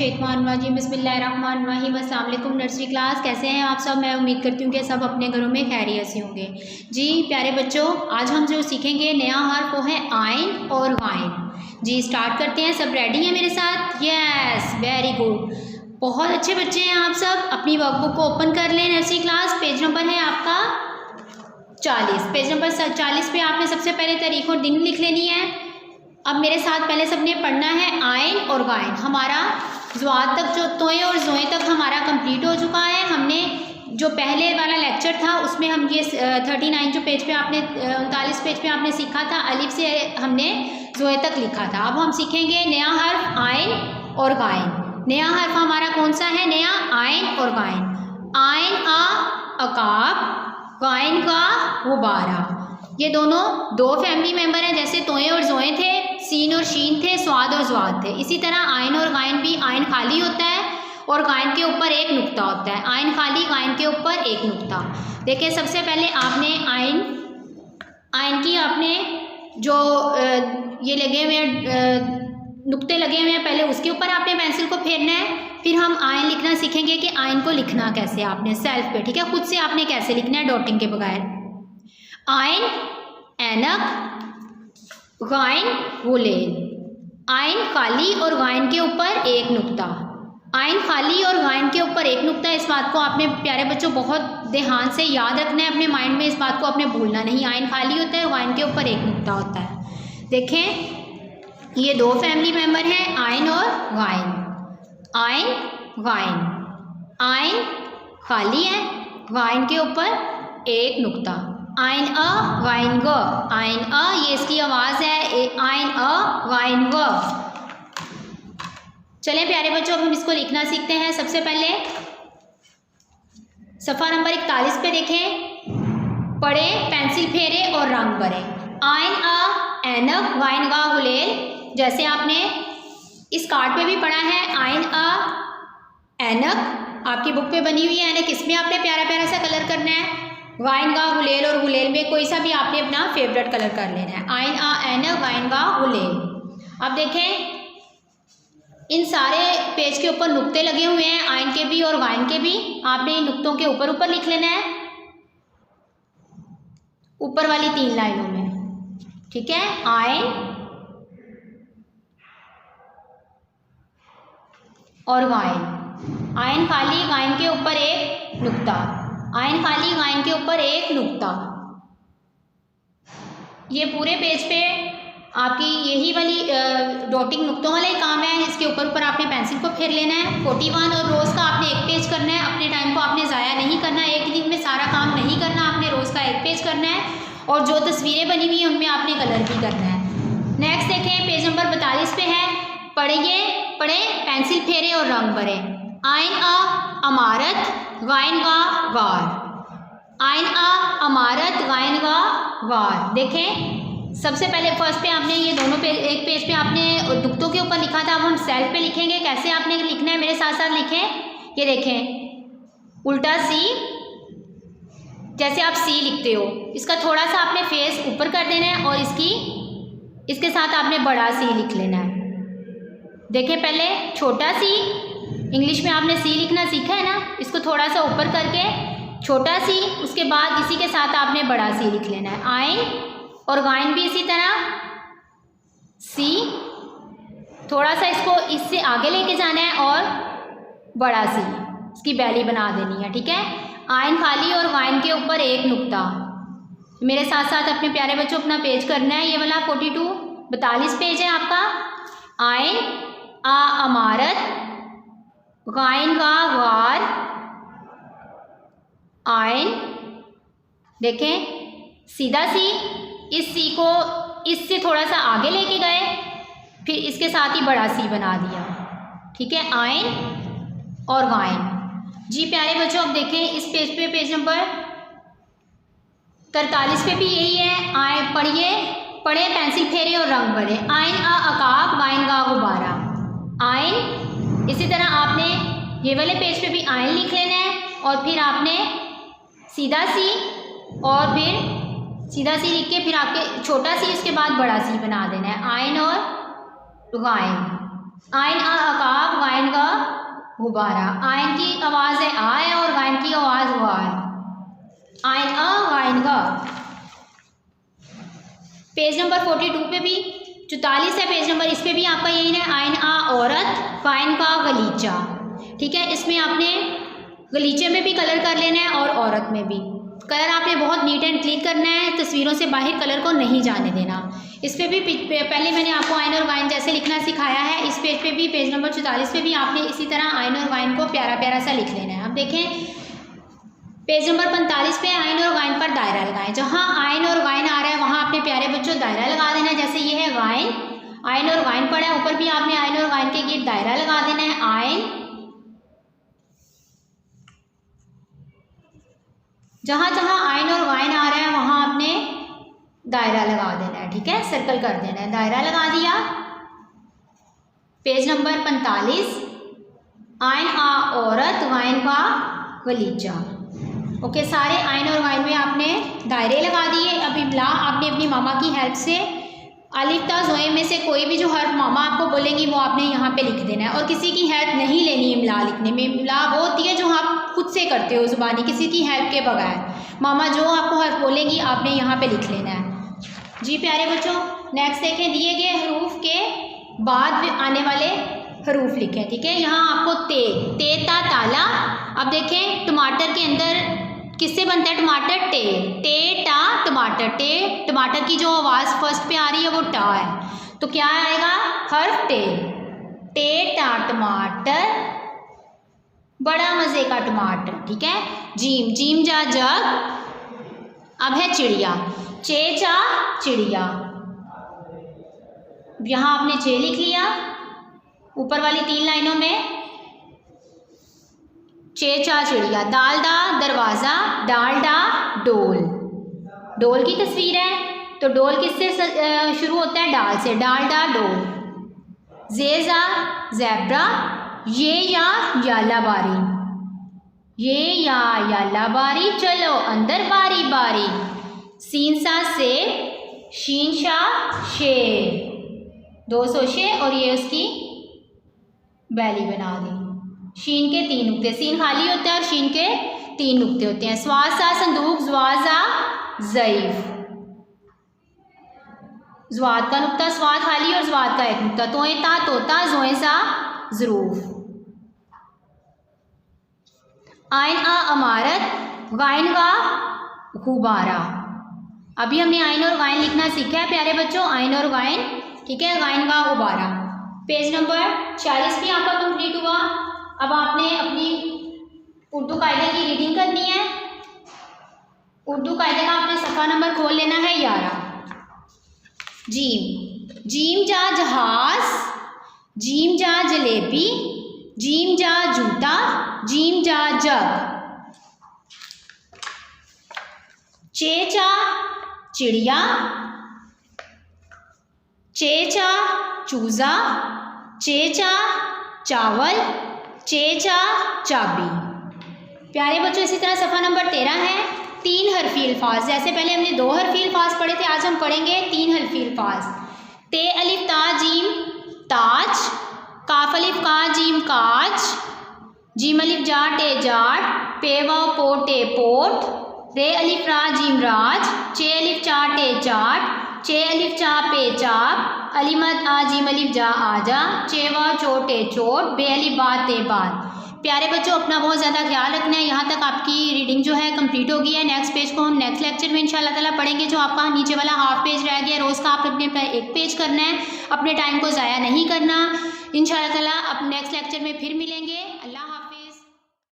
मिनशैतानिर्रजीम बिस्मिल्लाहिर्रहमानिर्रहीम। अस्सलाम वालेकुम नर्सरी क्लास, कैसे हैं आप सब। मैं उम्मीद करती हूँ कि सब अपने घरों में खैरियत से होंगे। जी प्यारे बच्चों, आज हम जो सीखेंगे नया हर्फ वो है आइन और गाइन। जी स्टार्ट करते हैं। सब रेडी हैं मेरे साथ? यस, वेरी गुड, बहुत अच्छे बच्चे हैं आप सब। अपनी वर्कबुक को ओपन कर लें। नर्सरी क्लास पेज नंबर है आपका 40। पेज नंबर 40 पे आपने सबसे पहले तारीख और दिन लिख लेनी है। अब मेरे साथ पहले सबने पढ़ना है आइन और गाइन। हमारा ज़ुआत तक जो तोए और ज़ोए तक हमारा कंप्लीट हो चुका है। हमने जो पहले वाला लेक्चर था उसमें हम ये 39 जो पेज पे आपने 39 पेज पे आपने सीखा था, अलिफ से हमने ज़ोए तक लिखा था। अब हम सीखेंगे नया हर्फ आइन और गाइन। नया हर्फ हमारा कौन सा है? नया आइन और गाइन। आइन अकाब, गाइन का गुब्बारा। ये दोनों दो फैमिली मेंबर हैं। जैसे तोए और ज़ोए थे, सीन और शीन थे, स्वाद और ज़्वाद थे, इसी तरह आइन और गाइन भी। आइन खाली होता है और गाइन के ऊपर एक नुक्ता होता है। आइन खाली, गाइन के ऊपर एक नुक्ता। देखिए सबसे पहले आपने आइन की आपने जो ये लगे हुए नुक्ते लगे हुए हैं, पहले उसके ऊपर आपने पेंसिल को फेरना है। फिर हम आइन लिखना सीखेंगे कि आइन को लिखना कैसे आपने सेल्फ पे, ठीक है, खुद से आपने कैसे लिखना है डॉटिंग के बगैर। आइन ऐनक, गाइन गुलेल। आइन खाली और गाइन के ऊपर एक नुक्ता। आइन खाली और गाइन के ऊपर एक नुक्ता। इस बात को आपने प्यारे बच्चों बहुत ध्यान से याद रखना है अपने माइंड में। इस बात को आपने भूलना नहीं। आइन खाली होता है और गाइन के ऊपर एक नुक्ता होता है। देखें ये दो फैमिली मेंबर हैं, आइन और गाइन। आइन गाइन, आइन खाली है, गाइन के ऊपर एक नुक्ता। आइन अ गाइन ग, आइन अ ये इसकी आवाज़ है, आइन अ गाइन ग। चलें प्यारे बच्चों, अब हम इसको लिखना सीखते हैं। सबसे पहले सफ़ा नंबर 41 पे देखें। पढ़े, पेंसिल फेरे और रंग भरे। आइन अ ऐनक, गाइन गा गुलेल। जैसे आपने इस कार्ड पे भी पढ़ा है, आइन अ ऐनक आपकी बुक पे बनी हुई है ऐनक, इसमें आपने प्यारा प्यारा सा कलर करना है। गाइन गा गुलेल, और गुलेल में कोई सा भी आपने अपना फेवरेट कलर कर लेना है। आइन आ ऐनक, गाइन गा गुलेल। अब देखें इन सारे पेज के ऊपर नुक्ते लगे हुए हैं, आइन के भी और गाइन के भी। आपने इन नुक्तों के ऊपर ऊपर लिख लेना है, ऊपर वाली 3 लाइनों में, ठीक है। आइन और गाइन। आइन खाली, गाइन के ऊपर एक नुक्ता। आइन खाली, गाइन के ऊपर एक नुक्ता। ये पूरे पेज पे आपकी यही वाली डॉटिंग नुक्तों वाला ही काम है। इसके ऊपर ऊपर आपने पेंसिल को फेर लेना है। 41 और रोज़ का आपने एक पेज करना है। अपने टाइम को आपने ज़ाया नहीं करना। एक दिन में सारा काम नहीं करना, आपने रोज़ का एक पेज करना है। और जो तस्वीरें बनी हुई हैं उनमें आपने कलर भी करना है। नेक्स्ट देखें, पेज नंबर 42 पे है। पढ़े, पेंसिल फेरे और रंग भरे। आइन अ अमारत, गाइन गा गार। आइन अ अमारत, गाइन गा गार। देखें सबसे पहले फर्स्ट पे आपने ये दोनों एक पेज पे आपने नुक्तों के ऊपर लिखा था। अब हम सेल्फ पे लिखेंगे। कैसे आपने लिखना है, मेरे साथ साथ लिखें। ये देखें उल्टा सी, जैसे आप सी लिखते हो, इसका थोड़ा सा आपने फेस ऊपर कर देना है और इसके साथ आपने बड़ा सी लिख लेना है। देखें पहले छोटा सी, इंग्लिश में आपने सी लिखना सीखा है ना, इसको थोड़ा सा ऊपर करके छोटा सी, उसके बाद इसी के साथ आपने बड़ा सी लिख लेना है। आइन और गाइन भी इसी तरह सी, थोड़ा सा इसको इससे आगे लेके जाना है और बड़ा सी इसकी बैली बना देनी है, ठीक है। आइन खाली और गाइन के ऊपर एक नुक्ता। मेरे साथ साथ अपने प्यारे बच्चों अपना पेज करना है। ये वाला 42 पेज है आपका। आइन आ अमारत, गाइन गा गार। आइन देखें सीधा सी, इस सी को इससे थोड़ा सा आगे लेके गए, फिर इसके साथ ही बड़ा सी बना दिया, ठीक है। आइन और गाइन। जी प्यारे बच्चों अब देखें इस पेज पे, पेज नंबर 43 पे भी यही है। पढ़े, पेंसिल फेरे और रंग भरे। आइन अ अकाब, गाइन गा गुब्बारा। आइन इसी तरह आपने ये वाले पेज पे भी आइन लिख लेना है और फिर आपने सीधा सी और फिर सीधा सी लिख के फिर आपके छोटा सी, इसके बाद बड़ा सी बना देना है। आइन और गाइन। आइन आ अकाब, गायन का गुब्बारा। आइन की आवाज़ है आ है और गायन की आवाज़ हुआ है। आइन आ, गायन का। पेज नंबर 42 पे भी 44 है पेज नंबर, इस पे भी आपका यही है, आइन आ औरत, गायन का गलीचा। ठीक है, इसमें आपने गलीचे में भी कलर कर लेना है और औरत में भी। कलर आपने बहुत नीट एंड क्लीन करना है, तस्वीरों से बाहर कलर को नहीं जाने देना। इस पे भी पहले मैंने आपको आइन और गायन जैसे लिखना सिखाया है, इस पेज पे भी पेज नंबर 44 पे भी आपने इसी तरह आइन और गायन को प्यारा प्यारा सा लिख लेना है। अब देखें पेज नंबर 45 पे आइन और गायन पर दायरा लगाएं। जहाँ आइन और गायन आ रहा है वहाँ आपने प्यारे बच्चों दायरा लगा देना है। जैसे ये है गायन, आइन और गायन पड़ा है, ऊपर भी आपने आइन और गायन के गिर्द दायरा लगा देना है। आइन, जहाँ जहाँ आइन और गायन आ रहा है वहाँ आपने दायरा लगा देना है। ठीक है, सर्कल कर देना है। दायरा लगा दिया। पेज नंबर 45, आइन आ औरत, गायन का गलीचा। ओके, सारे आइन और गायन में आपने दायरे लगा दिए। अब इमला आपने अपनी मामा की हेल्प से अलिफ ता ज़ोए में से कोई भी जो हर्फ मामा आपको बोलेंगी वो आपने यहाँ पे लिख देना है, और किसी की हेल्प नहीं लेनी इमला लिखने में। इमला वो होती है जो आप खुद से करते हो ज़ुबानी, किसी की हेल्प के बगैर। मामा जो आपको हर्फ बोलेंगी आपने यहाँ पे लिख लेना है। जी प्यारे बच्चों, नेक्स्ट देखें, दिए गए हरूफ के बाद आने वाले हरूफ लिखें। ठीक है, यहाँ आपको ते ता ताला। अब देखें टमाटर के अंदर किससे बनता है टमाटर? टे टा टमाटर। टमाटर की जो आवाज़ फर्स्ट पे आ रही है वो टा है, तो क्या आएगा? हर्फ टे टा टमाटर, बड़ा मज़े का टमाटर। ठीक है, जीम जा जग। अब है चिड़िया, चे चा चिड़िया। यहाँ आपने चे लिख लिया ऊपर वाली 3 लाइनों में। चे चा चिड़िया। दाल दा दरवाज़ा, डाल डा डोल। डोल की तस्वीर है तो डोल किससे शुरू होता है? डाल से। डाल डा डोल। जेजा ज़ेब्रा, ये या याला बारी। ये या याला बारी, चलो अंदर बारी बारी। सीन सा से, शीन शाह शेर। 200 शेर और ये उसकी बैली बना दी। शीन के 3 नुक्ते, सीन खाली होता है और शीन के 3 नुक्ते होते हैं। स्वाद सा संदूक, ज्वाजा ज़ईफ। ज्वाद का नुक्ता स्वाद खाली और ज्वाद का 1 नुक्ता। तोए ता तोता, जोए सा ज़रूफ। आइन आ अमारत, गायन का गुब्बारा। अभी हमने आइन और गायन लिखना सीखा है प्यारे बच्चों, आइन और गायन। ठीक है, गायन का गुब्बारा। पेज नंबर 40 भी आपका कंप्लीट हुआ। अब आपने अपनी उर्दू कायदे की रीडिंग करनी है। उर्दू कायदे का आपने सफ़ा नंबर खोल लेना है 11। जीम जा जहाज, जीम जा जलेबी, जीम जा जूता, जीम जा जग। चेचा चिड़िया, चेचा चूज़ा, चेचा चावल, चेचा चाबी। प्यारे बच्चों, इसी तरह सफ़ा नंबर 13 है। 3 हरफी अल्फाज। जैसे पहले हमने 2 हरफी अल्फाज पढ़े थे, आज हम पढ़ेंगे 3 हरफी अल्फाज। ते अलिफ ता जीम ताज, काफ अलिफ का जीम काज, जीम अलिफ जा टे जाट, पे वाव पो टे पोट, रे अलिफ रा जीम राज, चे अलिफ चा टे चाट, चे अलिफ चा पे चाप, अलिमत आ जीम अलिफ जा आजा, चे वाव चो टे चोट, बे अलिफ बा ते बात। प्यारे बच्चों, अपना बहुत ज़्यादा ख्याल रखना है। यहाँ तक आपकी रीडिंग जो है कंप्लीट हो गई है। नेक्स्ट पेज को हम नेक्स्ट लेक्चर में इंशाल्लाह ताला पढ़ेंगे। जो आपका नीचे वाला हाफ पेज रह गया, रोज़ का आप अपने 1 पेज करना है। अपने टाइम को ज़ाया नहीं करना। इंशाल्लाह ताला अब नेक्स्ट लेक्चर में फिर मिलेंगे। अल्लाह।